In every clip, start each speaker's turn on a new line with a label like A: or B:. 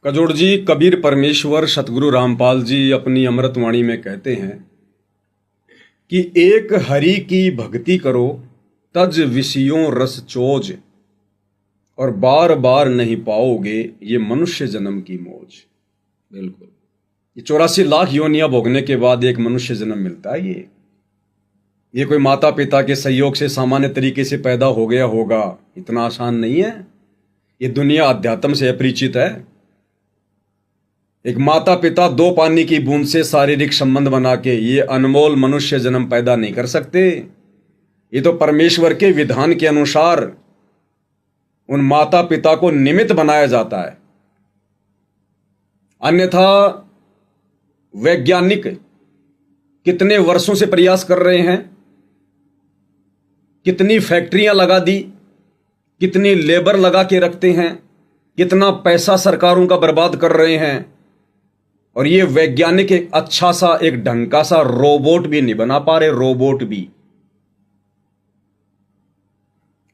A: कजोड़ जी, कबीर परमेश्वर सतगुरु रामपाल जी अपनी अमृतवाणी में कहते हैं कि एक हरि की भक्ति करो, तज विषयों रस चोज, और बार बार नहीं पाओगे ये मनुष्य जन्म की मौज।
B: बिल्कुल।
A: ये 84 लाख योनियां भोगने के बाद एक मनुष्य जन्म मिलता है। ये कोई माता पिता के सहयोग से सामान्य तरीके से पैदा हो गया होगा, इतना आसान नहीं है। ये दुनिया अध्यात्म से अपरिचित है। एक माता पिता 2 पानी की बूंद से शारीरिक संबंध बना के ये अनमोल मनुष्य जन्म पैदा नहीं कर सकते। ये तो परमेश्वर के विधान के अनुसार उन माता पिता को निमित्त बनाया जाता है। अन्यथा वैज्ञानिक कितने वर्षों से प्रयास कर रहे हैं, कितनी फैक्ट्रियां लगा दी, कितनी लेबर लगा के रखते हैं, कितना पैसा सरकारों का बर्बाद कर रहे हैं, और ये वैज्ञानिक एक अच्छा सा एक ढंग का सा रोबोट भी नहीं बना पा रहे, रोबोट भी।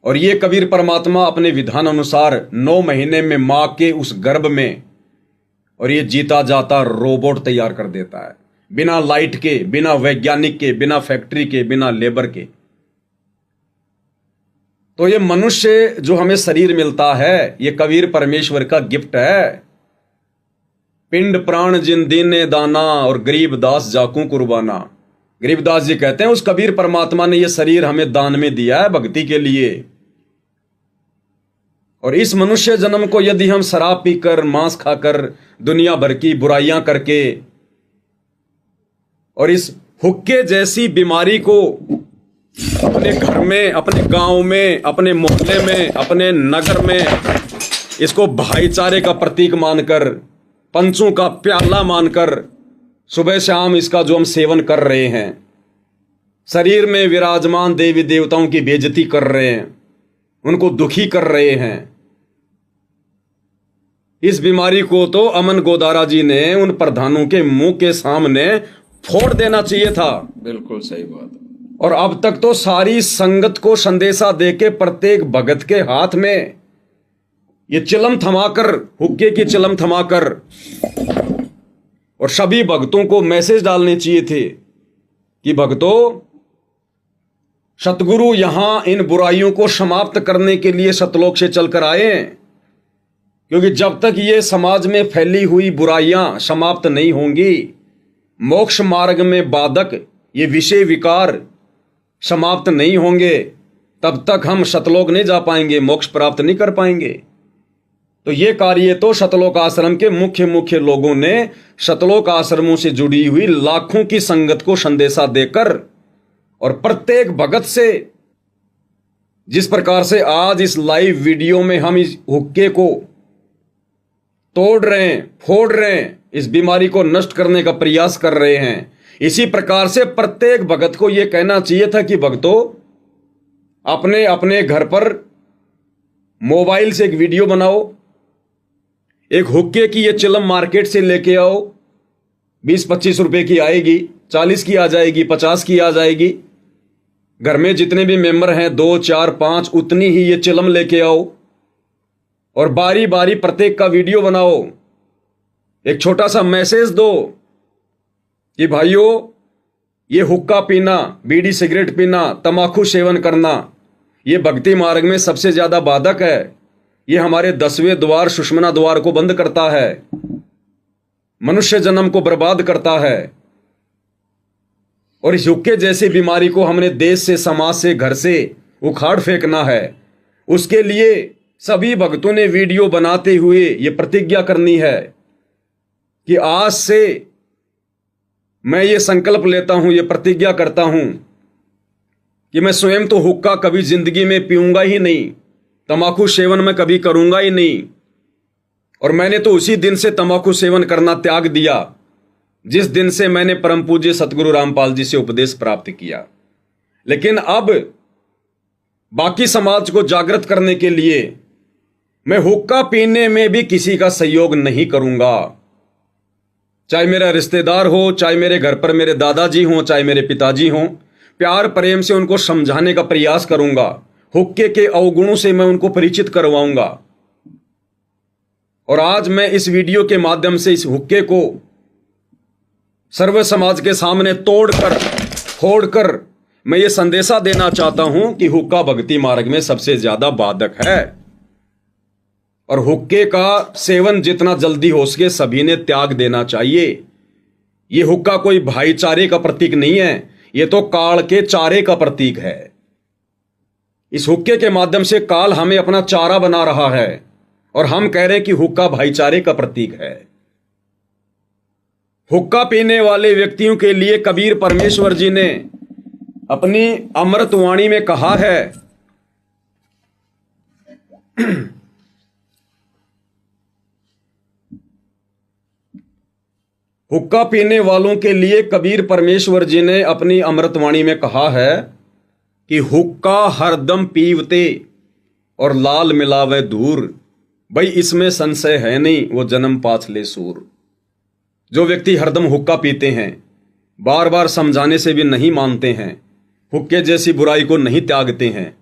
A: और ये कबीर परमात्मा अपने विधान अनुसार 9 महीने में मां के उस गर्भ में और ये जीता जाता रोबोट तैयार कर देता है, बिना लाइट के, बिना वैज्ञानिक के, बिना फैक्ट्री के, बिना लेबर के। तो ये मनुष्य जो हमें शरीर मिलता है, ये कबीर परमेश्वर का गिफ्ट है। पिंड प्राण जिन दीने दाना, और गरीब दास जाकू कुर्बाना। गरीबदास जी कहते हैं उस कबीर परमात्मा ने ये शरीर हमें दान में दिया है भक्ति के लिए। और इस मनुष्य जन्म को यदि हम शराब पीकर, मांस खाकर, दुनिया भर की बुराइयां करके और इस हुक्के जैसी बीमारी को अपने घर में, अपने गांव में, अपने मोहल्ले में, अपने नगर में इसको भाईचारे का प्रतीक मानकर, पंचों का प्याला मानकर सुबह शाम इसका जो हम सेवन कर रहे हैं, शरीर में विराजमान देवी देवताओं की बेइज्जती कर रहे हैं, उनको दुखी कर रहे हैं। इस बीमारी को तो अमन गोदारा जी ने उन प्रधानों के मुंह के सामने फोड़ देना चाहिए था।
B: बिल्कुल सही बात है।
A: और अब तक तो सारी संगत को संदेशा देके प्रत्येक भगत के हाथ में ये चिलम थमाकर, हुक्के की चिलम थमाकर, और सभी भक्तों को मैसेज डालने चाहिए थे कि भक्तों, सतगुरु यहां इन बुराइयों को समाप्त करने के लिए सतलोक से चलकर आए हैं। क्योंकि जब तक ये समाज में फैली हुई बुराइयां समाप्त नहीं होंगी, मोक्ष मार्ग में बाधक ये विषय विकार समाप्त नहीं होंगे, तब तक हम सतलोक नहीं जा पाएंगे, मोक्ष प्राप्त नहीं कर पाएंगे। तो ये कार्य तो सतलोक आश्रम के मुख्य लोगों ने सतलोक आश्रमों से जुड़ी हुई लाखों की संगत को संदेशा देकर, और प्रत्येक भगत से, जिस प्रकार से आज इस लाइव वीडियो में हम इस हुक्के को तोड़ रहे हैं, फोड़ रहे हैं, इस बीमारी को नष्ट करने का प्रयास कर रहे हैं, इसी प्रकार से प्रत्येक भगत को यह कहना चाहिए था कि भक्तों, अपने अपने घर पर मोबाइल से एक वीडियो बनाओ, एक हुक्के की ये चिलम मार्केट से लेके आओ, 20-25 रुपए की आएगी, 40 की आ जाएगी, 50 की आ जाएगी। घर में जितने भी मेंबर हैं, 2, 4, 5, उतनी ही ये चिलम लेके आओ, और बारी बारी प्रत्येक का वीडियो बनाओ। एक छोटा सा मैसेज दो कि भाइयों, ये हुक्का पीना, बीड़ी सिगरेट पीना, तंबाकू सेवन करना, ये भक्ति मार्ग में सबसे ज्यादा बाधक है। ये हमारे 10वें द्वार, सुषमना द्वार को बंद करता है, मनुष्य जन्म को बर्बाद करता है। और इस हुक्के जैसी बीमारी को हमने देश से, समाज से, घर से उखाड़ फेंकना है। उसके लिए सभी भक्तों ने वीडियो बनाते हुए ये प्रतिज्ञा करनी है कि आज से मैं ये संकल्प लेता हूं, ये प्रतिज्ञा करता हूं कि मैं स्वयं तो हुक्का कभी जिंदगी में पीऊंगा ही नहीं, तंबाकू सेवन मैं कभी करूंगा ही नहीं। और मैंने तो उसी दिन से तंबाकू सेवन करना त्याग दिया जिस दिन से मैंने परम पूज्य सतगुरु रामपाल जी से उपदेश प्राप्त किया। लेकिन अब बाकी समाज को जागृत करने के लिए मैं हुक्का पीने में भी किसी का सहयोग नहीं करूंगा। चाहे मेरा रिश्तेदार हो, चाहे मेरे घर पर मेरे दादाजी हों, चाहे मेरे पिताजी हों, प्यार प्रेम से उनको समझाने का प्रयास करूंगा। हुक्के के अवगुणों से मैं उनको परिचित करवाऊंगा। और आज मैं इस वीडियो के माध्यम से इस हुक्के को सर्व समाज के सामने तोड़कर फोड़कर मैं ये संदेशा देना चाहता हूं कि हुक्का भक्ति मार्ग में सबसे ज्यादा बाधक है और हुक्के का सेवन जितना जल्दी हो सके सभी ने त्याग देना चाहिए। ये हुक्का कोई भाईचारे का प्रतीक नहीं है, ये तो काल के चारे का प्रतीक है। इस हुक्के के माध्यम से काल हमें अपना चारा बना रहा है और हम कह रहे हैं कि हुक्का भाईचारे का प्रतीक है। हुक्का पीने वाले व्यक्तियों के लिए कबीर परमेश्वर जी ने अपनी अमृतवाणी में कहा है हुक्का पीने वालों के लिए कबीर परमेश्वर जी ने अपनी अमृतवाणी में कहा है कि हुक्का हरदम पीवते और लाल मिलावे दूर, भाई इसमें संशय है नहीं वो जन्म पाछले सूर। जो व्यक्ति हरदम हुक्का पीते हैं, बार बार समझाने से भी नहीं मानते हैं, हुक्के जैसी बुराई को नहीं त्यागते हैं,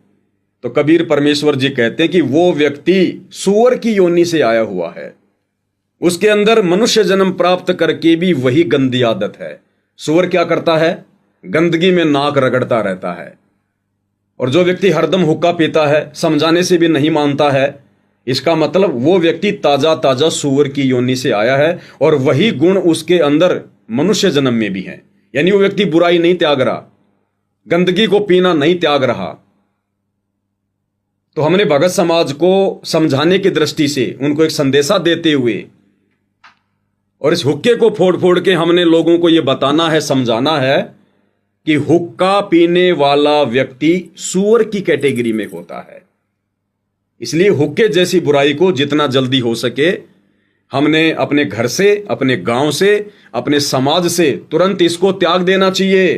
A: तो कबीर परमेश्वर जी कहते हैं कि वो व्यक्ति सूअर की योनि से आया हुआ है। उसके अंदर मनुष्य जन्म प्राप्त करके भी वही गंदी आदत है। सूअर क्या करता है? गंदगी में नाक रगड़ता रहता है। और जो व्यक्ति हरदम हुक्का पीता है, समझाने से भी नहीं मानता है, इसका मतलब वो व्यक्ति ताजा ताजा सूअर की योनि से आया है और वही गुण उसके अंदर मनुष्य जन्म में भी है। यानी वो व्यक्ति बुराई नहीं त्याग रहा, गंदगी को पीना नहीं त्याग रहा। तो हमने भगत समाज को समझाने की दृष्टि से उनको एक संदेशा देते हुए और इस हुक्के को फोड़ फोड़ के हमने लोगों को यह बताना है, समझाना है कि हुक्का पीने वाला व्यक्ति सूअर की कैटेगरी में होता है। इसलिए हुक्के जैसी बुराई को जितना जल्दी हो सके हमने अपने घर से, अपने गांव से, अपने समाज से तुरंत इसको त्याग देना चाहिए।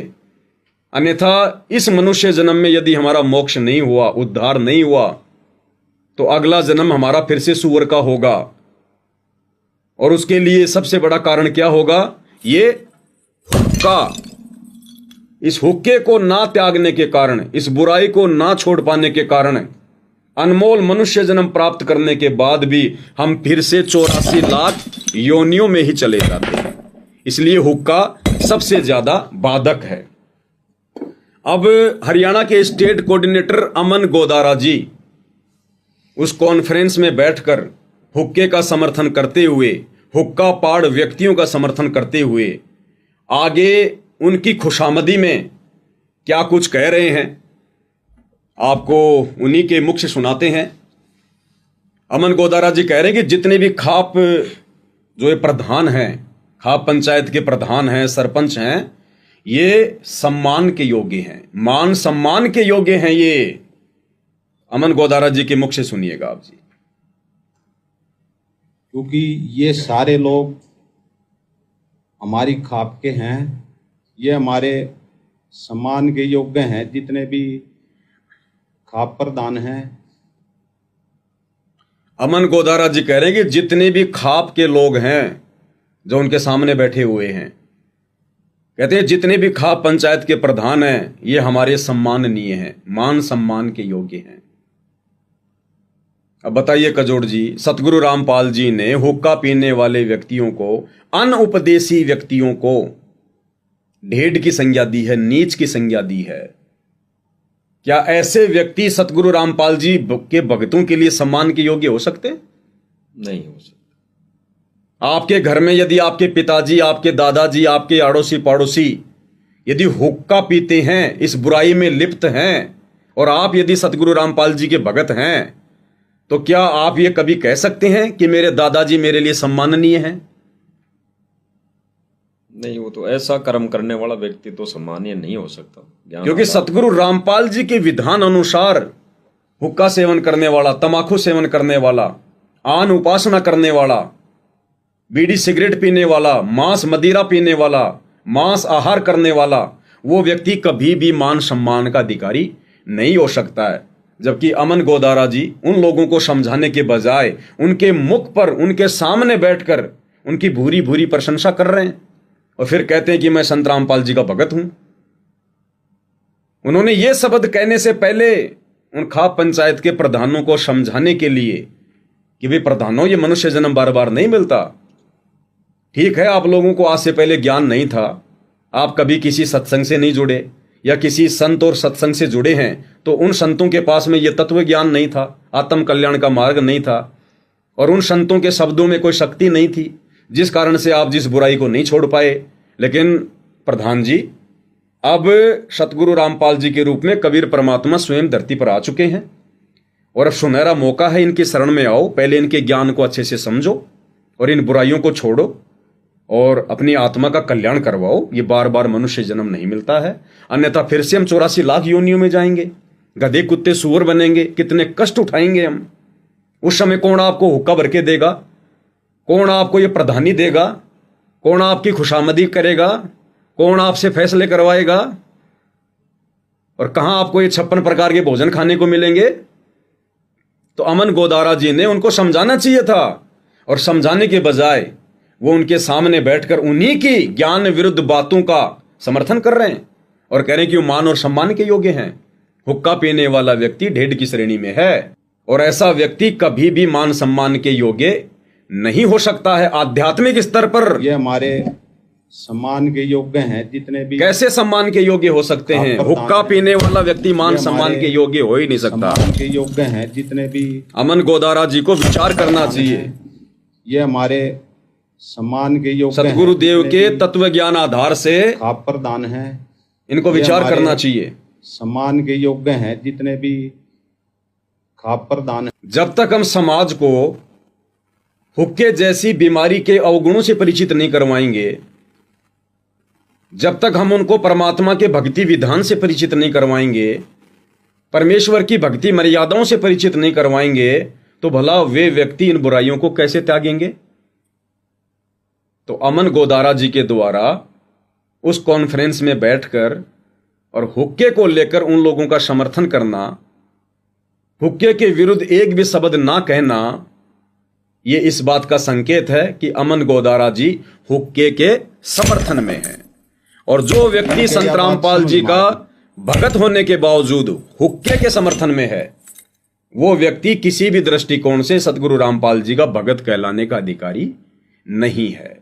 A: अन्यथा इस मनुष्य जन्म में यदि हमारा मोक्ष नहीं हुआ, उद्धार नहीं हुआ, तो अगला जन्म हमारा फिर से सूअर का होगा। और उसके लिए सबसे बड़ा कारण क्या होगा? ये हुक्का। इस हुक्के को ना त्यागने के कारण, इस बुराई को ना छोड़ पाने के कारण अनमोल मनुष्य जन्म प्राप्त करने के बाद भी हम फिर से 84 लाख योनियों में ही चले जाते हैं। इसलिए हुक्का सबसे ज्यादा बाधक है। अब हरियाणा के स्टेट कोऑर्डिनेटर अमन गोदारा जी उस कॉन्फ्रेंस में बैठकर हुक्के का समर्थन करते हुए, हुक्का पाड़ व्यक्तियों का समर्थन करते हुए आगे उनकी खुशामदी में क्या कुछ कह रहे हैं, आपको उन्हीं के मुख से सुनाते हैं। अमन गोदारा जी कह रहे हैं कि जितने भी खाप जो ये प्रधान हैं, खाप पंचायत के प्रधान हैं, सरपंच हैं, ये सम्मान के योग्य हैं, मान सम्मान के योग्य हैं। ये अमन गोदारा जी के मुख से सुनिएगा आप जी।
C: क्योंकि ये सारे लोग हमारी खाप के हैं, ये हमारे सम्मान के योग्य हैं, जितने भी खाप प्रधान हैं।
A: अमन गोदारा जी कह रहे हैं कि जितने भी खाप के लोग हैं जो उनके सामने बैठे हुए हैं, कहते हैं जितने भी खाप पंचायत के प्रधान हैं ये हमारे सम्माननीय हैं, मान सम्मान के योग्य हैं। अब बताइए कजोड़ जी, सतगुरु रामपाल जी ने हुक्का पीने वाले व्यक्तियों को, अनउपदेशी व्यक्तियों को ढेड की संज्ञा दी है, नीच की संज्ञा दी है। क्या ऐसे व्यक्ति सतगुरु रामपाल जी के भक्तों के लिए सम्मान के योग्य हो सकते?
B: नहीं हो सकता।
A: आपके घर में यदि आपके पिताजी, आपके दादाजी, आपके आड़ोसी पड़ोसी यदि हुक्का पीते हैं, इस बुराई में लिप्त हैं, और आप यदि सतगुरु रामपाल जी के भगत हैं, तो क्या आप ये कभी कह सकते हैं कि मेरे दादाजी मेरे लिए सम्माननीय हैं?
B: नहीं, वो तो ऐसा कर्म करने वाला व्यक्ति तो सम्मानीय नहीं हो सकता।
A: क्योंकि सतगुरु रामपाल जी के विधान अनुसार हुक्का सेवन करने वाला, तमाकू सेवन करने वाला, आन उपासना करने वाला, बीड़ी सिगरेट पीने वाला, मांस मदिरा पीने वाला, मांस आहार करने वाला, वो व्यक्ति कभी भी मान सम्मान का अधिकारी नहीं हो सकता है। जबकि अमन गोदारा जी उन लोगों को समझाने के बजाय उनके मुख पर, उनके सामने बैठकर उनकी भूरी भूरी प्रशंसा कर रहे हैं और फिर कहते हैं कि मैं संत रामपाल जी का भगत हूं। उन्होंने ये शब्द कहने से पहले उन खाप पंचायत के प्रधानों को समझाने के लिए कि वे प्रधानों, ये मनुष्य जन्म बार बार नहीं मिलता। ठीक है, आप लोगों को आज से पहले ज्ञान नहीं था, आप कभी किसी सत्संग से नहीं जुड़े या किसी संत और सत्संग से जुड़े हैं, तो उन संतों के पास में यह तत्व ज्ञान नहीं था, आत्म कल्याण का मार्ग नहीं था, और उन संतों के शब्दों में कोई शक्ति नहीं थी, जिस कारण से आप जिस बुराई को नहीं छोड़ पाए। लेकिन प्रधान जी, अब सतगुरु रामपाल जी के रूप में कबीर परमात्मा स्वयं धरती पर आ चुके हैं, और अब सुनहरा मौका है, इनकी शरण में आओ। पहले इनके ज्ञान को अच्छे से समझो और इन बुराइयों को छोड़ो और अपनी आत्मा का कल्याण करवाओ। ये बार बार मनुष्य जन्म नहीं मिलता है, अन्यथा फिर से हम 84 लाख योनियों में जाएंगे, गधे कुत्ते सुअर बनेंगे, कितने कष्ट उठाएंगे हम। उस समय कौन आपको हुक्का भर के देगा? कौन आपको ये प्रधानी देगा? कौन आपकी खुशामदी करेगा? कौन आपसे फैसले करवाएगा? और कहां आपको ये 56 प्रकार के भोजन खाने को मिलेंगे? तो अमन गोदारा जी ने उनको समझाना चाहिए था, और समझाने के बजाय वो उनके सामने बैठकर उन्हीं की ज्ञान विरुद्ध बातों का समर्थन कर रहे हैं और कह रहे हैं कि वो मान और सम्मान के योग्य हैं। हुक्का पीने वाला व्यक्ति ढेड की श्रेणी में है, और ऐसा व्यक्ति कभी भी मान सम्मान के योग्य नहीं हो सकता है आध्यात्मिक स्तर पर।
C: ये हमारे सम्मान के योग्य हैं जितने भी।
A: कैसे सम्मान के योग्य हो सकते हैं? हुक्का पीने वाला व्यक्ति मान सम्मान के योग्य हो ही नहीं सकता।
C: सम्मान के योग्य हैं जितने भी।
A: अमन गोदारा जी को विचार करना चाहिए।
C: ये हमारे सम्मान के योग्य हैं,
A: सतगुरु देव के तत्व ज्ञान आधार से
C: खाप प्रदान है,
A: इनको विचार करना चाहिए।
C: सम्मान के योग्य हैं जितने भी खाप प्रदान है।
A: जब तक हम समाज को हुक्के जैसी बीमारी के अवगुणों से परिचित नहीं करवाएंगे, जब तक हम उनको परमात्मा के भक्ति विधान से परिचित नहीं करवाएंगे, परमेश्वर की भक्ति मर्यादाओं से परिचित नहीं करवाएंगे, तो भला वे व्यक्ति इन बुराइयों को कैसे त्यागेंगे? तो अमन गोदारा जी के द्वारा उस कॉन्फ्रेंस में बैठकर और हुक्के को लेकर उन लोगों का समर्थन करना, हुक्के के विरुद्ध एक भी शब्द ना कहना, यह इस बात का संकेत है कि अमन गोदारा जी हुक्के के समर्थन में हैं। और जो व्यक्ति संत रामपाल जी का भगत होने के बावजूद हुक्के के समर्थन में है, वो व्यक्ति किसी भी दृष्टिकोण से सतगुरु रामपाल जी का भगत कहलाने का अधिकारी नहीं है।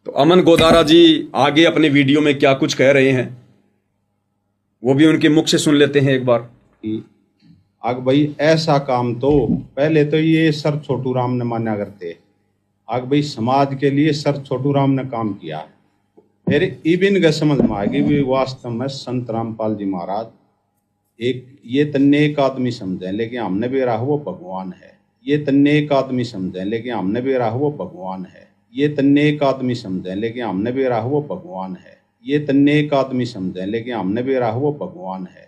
A: तो अमन गोदारा जी आगे अपने वीडियो में क्या कुछ कह रहे हैं, वो भी उनके मुख से सुन लेते हैं एक बार।
C: आग भाई ऐसा काम तो पहले तो ये सर छोटू राम ने माना करते। आग भाई समाज के लिए सर छोटू राम ने काम किया है। फिर इबिन का समझ में आएगी भी वास्तव में संत रामपाल जी महाराज एक ये तन्ने एक आदमी समझे, लेकिन हमने भी रहा वो भगवान है। ये तन्ने एक आदमी समझे, लेकिन हमने भी रहा वो भगवान है। ये तन्ने एक आदमी समझे, लेकिन हमने भी रहा वो भगवान है। ये तन्ने एक आदमी समझे, लेकिन हमने भी रहा वो भगवान है।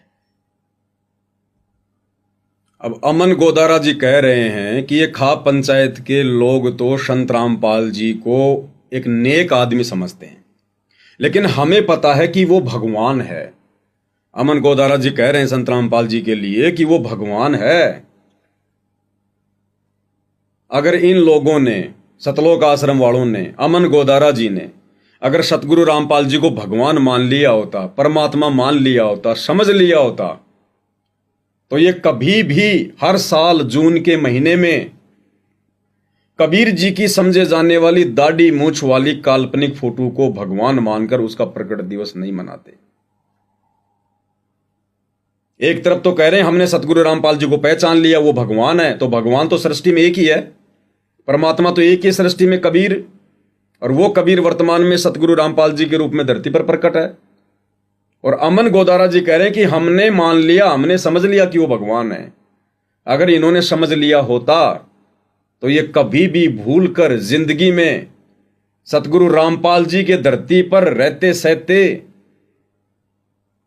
A: अब अमन गोदारा जी कह रहे हैं कि ये खाप पंचायत के लोग तो संत रामपाल जी को एक नेक आदमी समझते हैं, लेकिन हमें पता है कि वो भगवान है। अमन गोदारा जी कह रहे हैं संत रामपाल जी के लिए कि वो भगवान है। अगर इन लोगों ने, सतलोक आश्रम वालों ने, अमन गोदारा जी ने अगर सतगुरु रामपाल जी को भगवान मान लिया होता, परमात्मा मान लिया होता, समझ लिया होता, तो ये कभी भी हर साल जून के महीने में कबीर जी की समझे जाने वाली दाढ़ी मूछ वाली काल्पनिक फोटो को भगवान मानकर उसका प्रकट दिवस नहीं मनाते। एक तरफ तो कह रहे हैं हमने सतगुरु रामपाल जी को पहचान लिया, वो भगवान है, तो भगवान तो सृष्टि में एक ही है, परमात्मा तो एक ही सृष्टि में कबीर, और वो कबीर वर्तमान में सतगुरु रामपाल जी के रूप में धरती पर प्रकट है। और अमन गोदारा जी कह रहे हैं कि हमने मान लिया, हमने समझ लिया कि वो भगवान है। अगर इन्होंने समझ लिया होता तो ये कभी भी भूल कर जिंदगी में सतगुरु रामपाल जी के धरती पर रहते सहते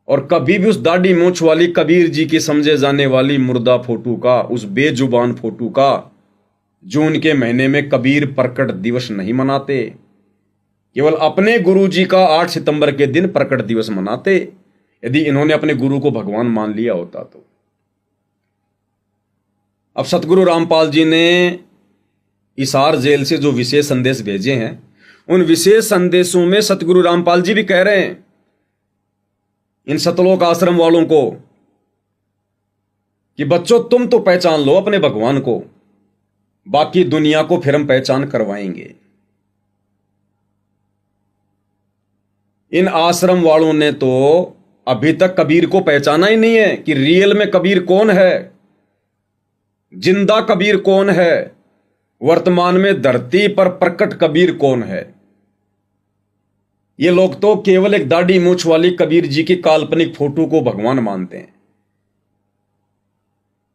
A: और कभी भी उस दाढ़ी मूछ वाली कबीर जी की समझे जाने वाली मुर्दा फोटो का, उस बेजुबान फोटो का जून के महीने में कबीर प्रकट दिवस नहीं मनाते। केवल अपने गुरु जी का 8 सितंबर के दिन प्रकट दिवस मनाते, यदि इन्होंने अपने गुरु को भगवान मान लिया होता तो। अब सतगुरु रामपाल जी ने हिसार जेल से जो विशेष संदेश भेजे हैं, उन विशेष संदेशों में सतगुरु रामपाल जी भी कह रहे हैं इन सतलोक आश्रम वालों को कि बच्चों तुम तो पहचान लो अपने भगवान को, बाकी दुनिया को फिर हम पहचान करवाएंगे। इन आश्रम वालों ने तो अभी तक कबीर को पहचाना ही नहीं है कि रियल में कबीर कौन है, जिंदा कबीर कौन है, वर्तमान में धरती पर प्रकट कबीर कौन है। ये लोग तो केवल एक दाढ़ी मूछ वाली कबीर जी की काल्पनिक फोटो को भगवान मानते हैं।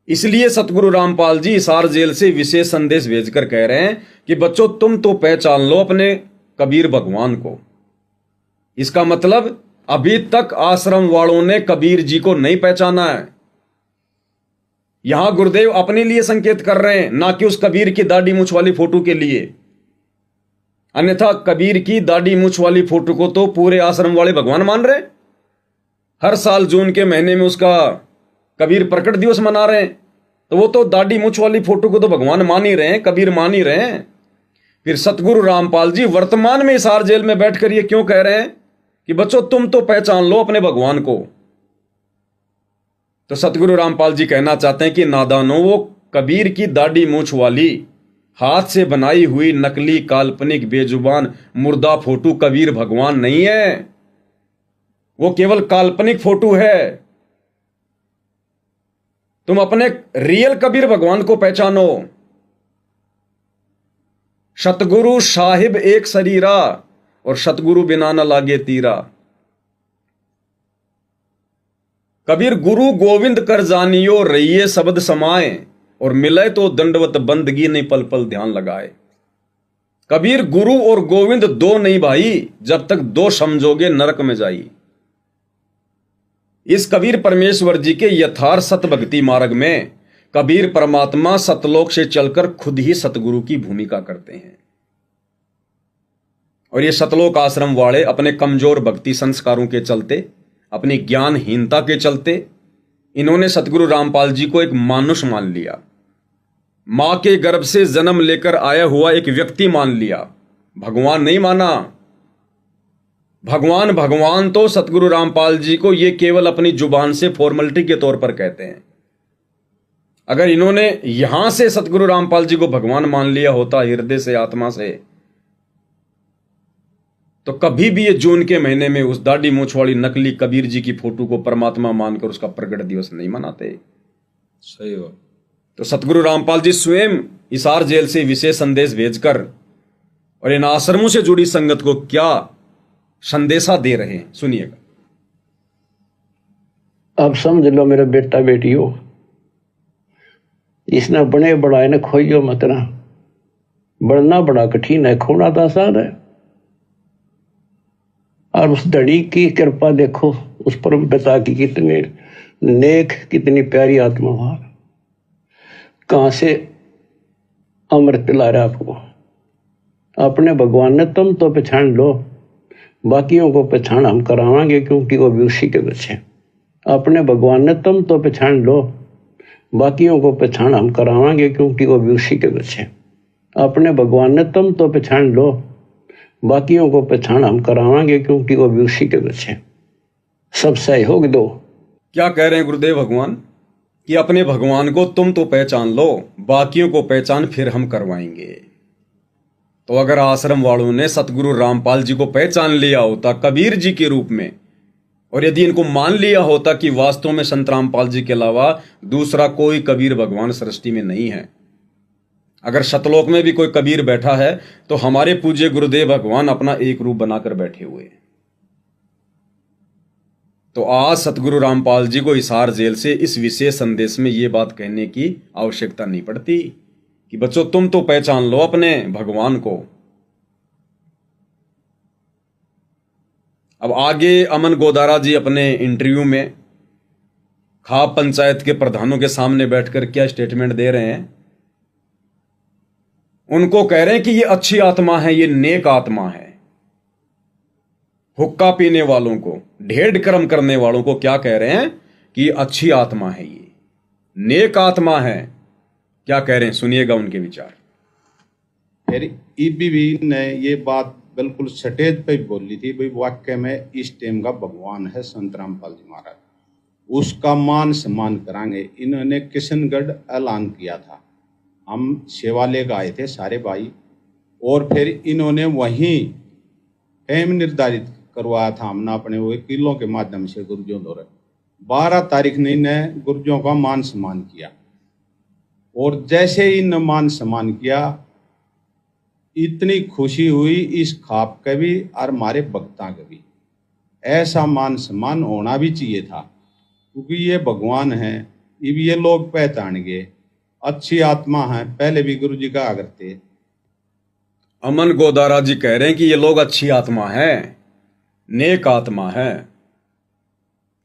A: इसलिए सतगुरु रामपाल जी हिसार जेल से विशेष संदेश भेजकर कह रहे हैं कि बच्चों तुम तो पहचान लो अपने कबीर भगवान को। इसका मतलब अभी तक आश्रम वालों ने कबीर जी को नहीं पहचाना है। यहां गुरुदेव अपने लिए संकेत कर रहे हैं, ना कि उस कबीर की दाढ़ी मूछ वाली फोटो के लिए। अन्यथा कबीर की दाढ़ी मूछ वाली फोटो को तो पूरे आश्रम वाले भगवान मान रहे। हर साल जून के महीने में उसका कबीर प्रकट दिवस मना रहे हैं, तो वो तो दाढ़ी मूछ वाली फोटो को तो भगवान मान ही रहे हैं, कबीर मान ही रहे हैं। फिर सतगुरु रामपाल जी वर्तमान में हिसार जेल में बैठकर ये क्यों कह रहे हैं कि बच्चों तुम तो पहचान लो अपने भगवान को। तो सतगुरु रामपाल जी कहना चाहते हैं कि नादानो, वो कबीर की दाढ़ी मूछ वाली हाथ से बनाई हुई नकली काल्पनिक बेजुबान मुर्दा फोटो कबीर भगवान नहीं है, वो केवल काल्पनिक फोटो है। तुम अपने रियल कबीर भगवान को पहचानो। सतगुरु साहिब एक शरीरा और सतगुरु बिना न लागे तीरा। कबीर गुरु गोविंद कर जानियो, रहिए शब्द समाए, और मिले तो दंडवत बंदगी नहीं पल पल ध्यान लगाए। कबीर गुरु और गोविंद दो नहीं भाई, जब तक दो समझोगे नरक में जाई। इस कबीर परमेश्वर जी के यथार्थ सत भक्ति मार्ग में कबीर परमात्मा सतलोक से चलकर खुद ही सतगुरु की भूमिका करते हैं। और ये सतलोक आश्रम वाले अपने कमजोर भक्ति संस्कारों के चलते, अपनी ज्ञानहीनता के चलते, इन्होंने सतगुरु रामपाल जी को एक मानुष मान लिया, मां के गर्भ से जन्म लेकर आया हुआ एक व्यक्ति मान लिया, भगवान नहीं माना। भगवान तो सतगुरु रामपाल जी को ये केवल अपनी जुबान से फॉर्मेलिटी के तौर पर कहते हैं। अगर इन्होंने यहां से सतगुरु रामपाल जी को भगवान मान लिया होता हृदय से, आत्मा से, तो कभी भी ये जून के महीने में उस दाढ़ी मूछ वाली नकली कबीर जी की फोटो को परमात्मा मानकर उसका प्रकट दिवस नहीं मनाते।
B: सही बात।
A: तो सतगुरु रामपाल जी स्वयं हिसार जेल से विशेष संदेश भेजकर और इन आश्रमों से जुड़ी संगत को क्या संदेशा दे रहे हैं, सुनिएगा।
D: अब समझ लो मेरे बेटा बेटियों, इसने बने बढ़ाए ने खोइयो मत ना। बढ़ना बड़ा कठिन है, खोना तो आसान है। और उस धड़ी की कृपा देखो, उस परम पिता की कितने नेक, कितनी प्यारी आत्मा वहां कहां से अमृत पिला रहा आपको। अपने भगवान ने तुम तो पहचान लो, बाकियों को पहचान हम करावांगे, क्योंकि वो भी उसी के बच्चे। अपने भगवान ने तुम तो पहचान लो, बाकियों को पहचान हम करावांगे, क्योंकि वो भी उसी के बच्चे। अपने भगवान ने तुम तो पहचान लो, बाकियों को पहचान हम करावांगे, क्योंकि वो भी उसी के बच्चे। सब सहयोग दो।
A: क्या कह रहे हैं गुरुदेव भगवान कि अपने भगवान को तुम तो पहचान लो, बाकियों को पहचान फिर हम करवाएंगे। तो अगर आश्रम वालों ने सतगुरु रामपाल जी को पहचान लिया होता कबीर जी के रूप में, और यदि इनको मान लिया होता कि वास्तव में संत रामपाल जी के अलावा दूसरा कोई कबीर भगवान सृष्टि में नहीं है, अगर सतलोक में भी कोई कबीर बैठा है तो हमारे पूज्य गुरुदेव भगवान अपना एक रूप बनाकर बैठे हुए हैं। तो आज सतगुरु रामपाल जी को हिसार जेल से इस विशेष संदेश में यह बात कहने की आवश्यकता नहीं पड़ती कि बच्चों तुम तो पहचान लो अपने भगवान को। अब आगे अमन गोदारा जी अपने इंटरव्यू में खाप पंचायत के प्रधानों के सामने बैठकर क्या स्टेटमेंट दे रहे हैं। उनको कह रहे हैं कि ये अच्छी आत्मा है, ये नेक आत्मा है। हुक्का पीने वालों को, ढेर कर्म करने वालों को क्या कह रहे हैं कि ये अच्छी आत्मा है, ये नेक आत्मा है। क्या कह रहे हैं, सुनिएगा उनके विचार।
C: फिर ईबीवी ने ये बात बिल्कुल स्टेज पे बोली थी, भाई वाक्य में इस टाइम का भगवान है संत रामपाल जी महाराज। उसका मान सम्मान करांगे। इन्होंने किशनगढ़ ऐलान किया था, हम सेवा लेकर आए थे सारे भाई, और फिर इन्होंने वहीं टाइम निर्धारित करवाया था हमने अपने वकीलों के माध्यम से गुरुजियों द्वारा। 12 तारीख ने इन्हें गुरुजियों का मान सम्मान किया, और जैसे ही इन्हें मान सम्मान किया, इतनी खुशी हुई इस खाप के भी और हमारे भक्ता के भी। ऐसा मान सम्मान होना भी चाहिए था, क्योंकि ये भगवान हैं, ये लोग पहचानेंगे, अच्छी आत्मा है। पहले भी गुरु जी कहा करते।
A: अमन गोदारा जी कह रहे हैं कि ये लोग अच्छी आत्मा है, नेक आत्मा है।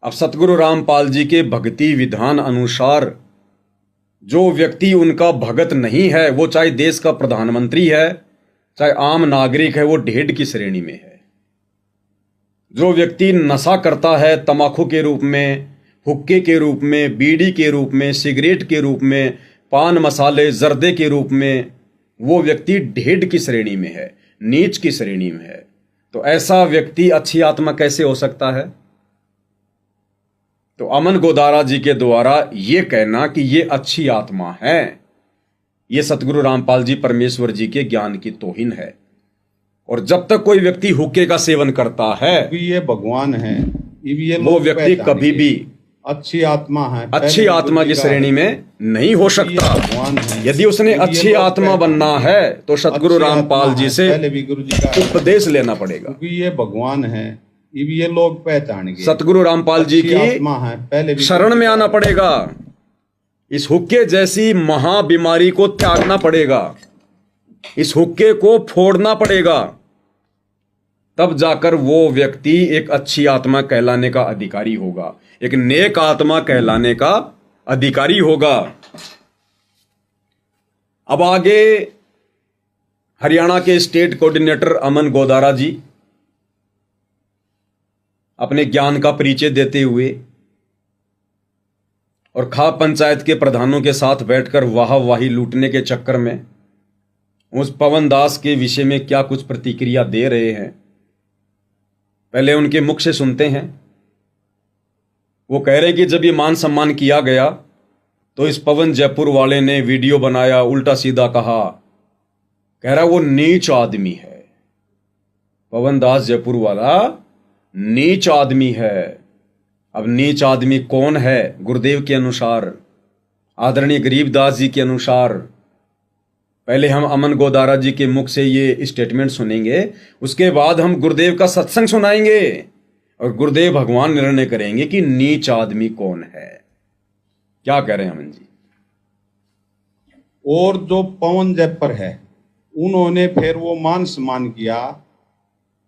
A: अब सतगुरु रामपाल जी के भक्ति विधान अनुसार जो व्यक्ति उनका भगत नहीं है, वो चाहे देश का प्रधानमंत्री है, चाहे आम नागरिक है, वो ढेड की श्रेणी में है। जो व्यक्ति नशा करता है तंबाकू के रूप में, हुक्के के रूप में, बीड़ी के रूप में, सिगरेट के रूप में, पान मसाले जर्दे के रूप में, वो व्यक्ति ढेड की श्रेणी में है, नीच की श्रेणी में है। तो ऐसा व्यक्ति अच्छी आत्मा कैसे हो सकता है? तो अमन गोदारा जी के द्वारा ये कहना कि ये अच्छी आत्मा है, ये सतगुरु रामपाल जी परमेश्वर जी के ज्ञान की तौहीन है। और जब तक कोई व्यक्ति हुक्के का सेवन करता है,
C: ये भगवान है, ये
A: वो व्यक्ति कभी भी
C: अच्छी आत्मा है,
A: अच्छी आत्मा की श्रेणी में नहीं हो सकता।
C: भगवान है।
A: यदि उसने अच्छी आत्मा बनना है तो सतगुरु रामपाल जी से
C: पहले भी गुरु जी का
A: उपदेश लेना पड़ेगा,
C: क्योंकि ये भगवान है, ये लोग पहचानेंगे।
A: सतगुरु रामपाल जी की
C: आत्मा है, पहले भी
A: शरण में आना पड़ेगा। इस हुक्के जैसी महा बीमारी को त्यागना पड़ेगा, इस हुक्के को फोड़ना पड़ेगा, तब जाकर वो व्यक्ति एक अच्छी आत्मा कहलाने का अधिकारी होगा, एक नेक आत्मा कहलाने का अधिकारी होगा। अब आगे हरियाणा के स्टेट कोऑर्डिनेटर अमन गोदारा जी अपने ज्ञान का परिचय देते हुए और खाप पंचायत के प्रधानों के साथ बैठकर वाहवाही लूटने के चक्कर में उस पवन दास के विषय में क्या कुछ प्रतिक्रिया दे रहे हैं, पहले उनके मुख से सुनते हैं। वो कह रहे हैं कि जब ये मान सम्मान किया गया तो इस पवन जयपुर वाले ने वीडियो बनाया, उल्टा सीधा कहा, कह रहा वो नीच आदमी है। पवन दास जयपुर वाला नीच आदमी है। अब नीच आदमी कौन है? गुरुदेव के अनुसार, आदरणीय गरीबदास जी के अनुसार। पहले हम अमन गोदारा जी के मुख से ये स्टेटमेंट सुनेंगे, उसके बाद हम गुरुदेव का सत्संग सुनाएंगे और गुरुदेव भगवान निर्णय करेंगे कि नीच आदमी कौन है। क्या कह रहे हैं अमन जी?
C: और जो पवन जयपुर है, उन्होंने फिर वो मान सम्मान किया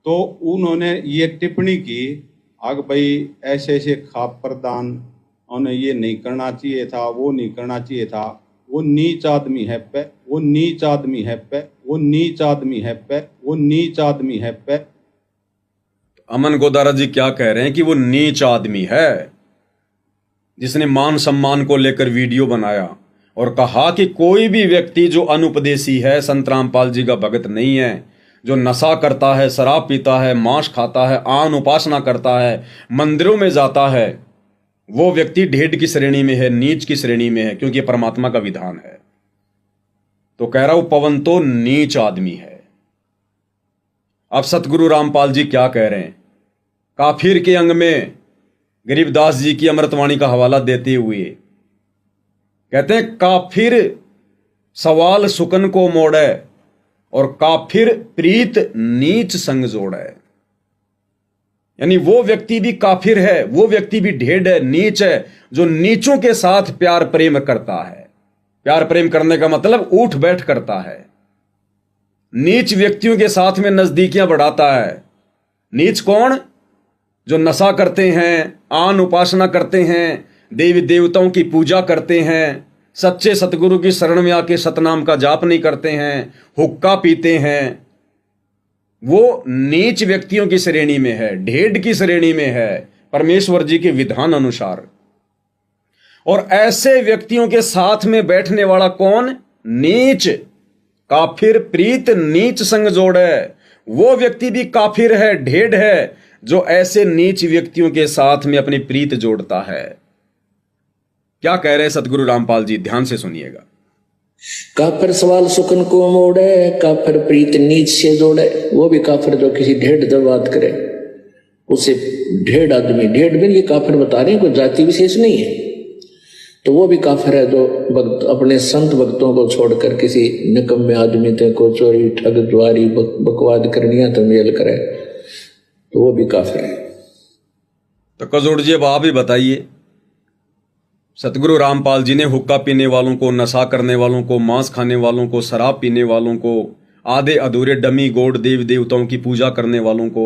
C: तो उन्होंने ये टिप्पणी की, आग भाई ऐसे ऐसे खाप प्रदान उन्हें ये नहीं करना चाहिए था, वो नहीं करना चाहिए था, वो नीच आदमी है पे, वो नीच आदमी है पे, वो नीच आदमी है पे, वो नीच आदमी है पे।
A: अमन गोदारा जी क्या कह रहे हैं कि वो नीच आदमी है जिसने मान सम्मान को लेकर वीडियो बनाया और कहा कि कोई भी व्यक्ति जो अनुपदेशी है, संत रामपाल जी का भगत नहीं है, जो नशा करता है, शराब पीता है, मांस खाता है, आन उपासना करता है, मंदिरों में जाता है, वो व्यक्ति ढेड की श्रेणी में है, नीच की श्रेणी में है, क्योंकि परमात्मा का विधान है। तो कह रहा हूं पवन तो नीच आदमी है। अब सतगुरु रामपाल जी क्या कह रहे हैं? काफिर के अंग में गरीबदास जी की अमृतवाणी का हवाला देते हुए कहते हैं, काफिर सवाल सुकन को मोड़े और काफिर प्रीत नीच संग जोड़े। यानी वो व्यक्ति भी काफिर है, वो व्यक्ति भी ढेड है, नीच है, जो नीचों के साथ प्यार प्रेम करता है। प्यार प्रेम करने का मतलब उठ बैठ करता है, नीच व्यक्तियों के साथ में नजदीकियां बढ़ाता है। नीच कौन? जो नशा करते हैं, आन उपासना करते हैं, देवी देवताओं की पूजा करते हैं, सच्चे सतगुरु की शरण में आके सतनाम का जाप नहीं करते हैं, हुक्का पीते हैं, वो नीच व्यक्तियों की श्रेणी में है, ढेड की श्रेणी में है परमेश्वर जी के विधान अनुसार। और ऐसे व्यक्तियों के साथ में बैठने वाला कौन? नीच। काफिर प्रीत नीच संग जोड़े। वो व्यक्ति भी काफिर है, ढेड है, जो ऐसे नीच व्यक्तियों के साथ में अपनी प्रीत जोड़ता है। क्या कह रहे हैं सतगुरु रामपाल जी, ध्यान से सुनिएगा।
E: काफिर सवाल सुकन को मोड़े, काफिर प्रीत नीच से जोड़े। वो भी काफिर जो किसी ढेढ़ से बात करे, उसे ढेढ़ आदमी, ढेढ़ में ये काफिर बता रहे हैं, कोई जाति विशेष नहीं है, तो वो भी काफिर है जो भक्त अपने संत भक्तों को छोड़कर किसी निकम्मे आदमी को चोरी ठग द्वारी बकवाद करनिया तो मेल करे, तो वो भी काफिर है।
A: तो कजोड़ जी अब आप ही बताइए, सतगुरु रामपाल जी ने हुक्का पीने वालों को, नशा करने वालों को, मांस खाने वालों को, शराब पीने वालों को, आधे अधूरे डमी गोड देव देवताओं की पूजा करने वालों को,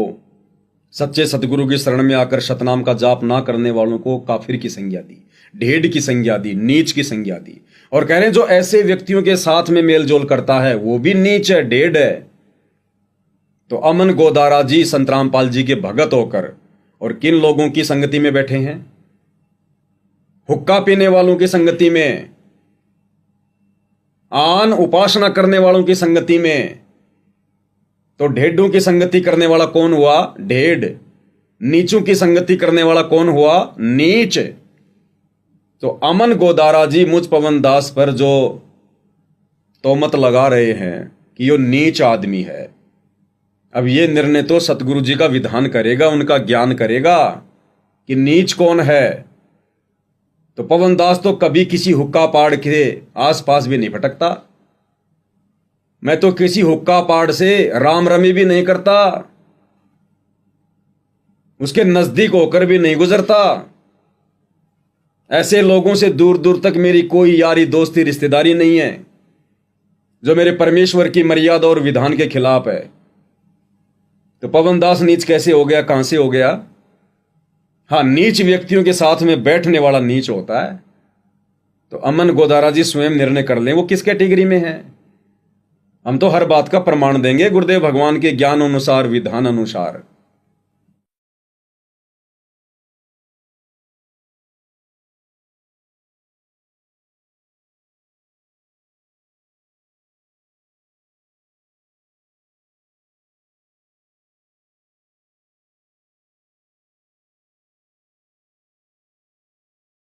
A: सच्चे सतगुरु की शरण में आकर शतनाम का जाप ना करने वालों को काफिर की संज्ञा दी, ढेढ़ की संज्ञा दी, नीच की संज्ञा दी। और कह रहे हैं जो ऐसे व्यक्तियों के साथ में मेलजोल करता है वो भी नीच है, ढेढ़ है। तो अमन गोदारा जी संत रामपाल जी के भगत होकर और किन लोगों की संगति में बैठे हैं? हुक्का पीने वालों की संगति में, आन उपासना करने वालों की संगति में। तो ढेढ़ों की संगति करने वाला कौन हुआ? ढेढ़। नीचों की संगति करने वाला कौन हुआ? नीच। तो अमन गोदारा जी मुझ पवन दास पर जो तोहमत लगा रहे हैं कि यो नीच आदमी है, अब ये निर्णय तो सतगुरु जी का विधान करेगा, उनका ज्ञान करेगा कि नीच कौन है। तो पवन दास तो कभी किसी हुक्का पाड़ के आसपास भी नहीं भटकता, मैं तो किसी हुक्का पाड़ से राम रमी भी नहीं करता, उसके नजदीक होकर भी नहीं गुजरता। ऐसे लोगों से दूर दूर तक मेरी कोई यारी दोस्ती रिश्तेदारी नहीं है जो मेरे परमेश्वर की मर्यादा और विधान के खिलाफ है। तो पवन दास नीच कैसे हो गया, कहां से हो गया? हाँ, नीच व्यक्तियों के साथ में बैठने वाला नीच होता है। तो अमन गोदारा जी स्वयं निर्णय कर लें वो किस कैटेगरी में है। हम तो हर बात का प्रमाण देंगे गुरुदेव भगवान के ज्ञान अनुसार, विधान अनुसार।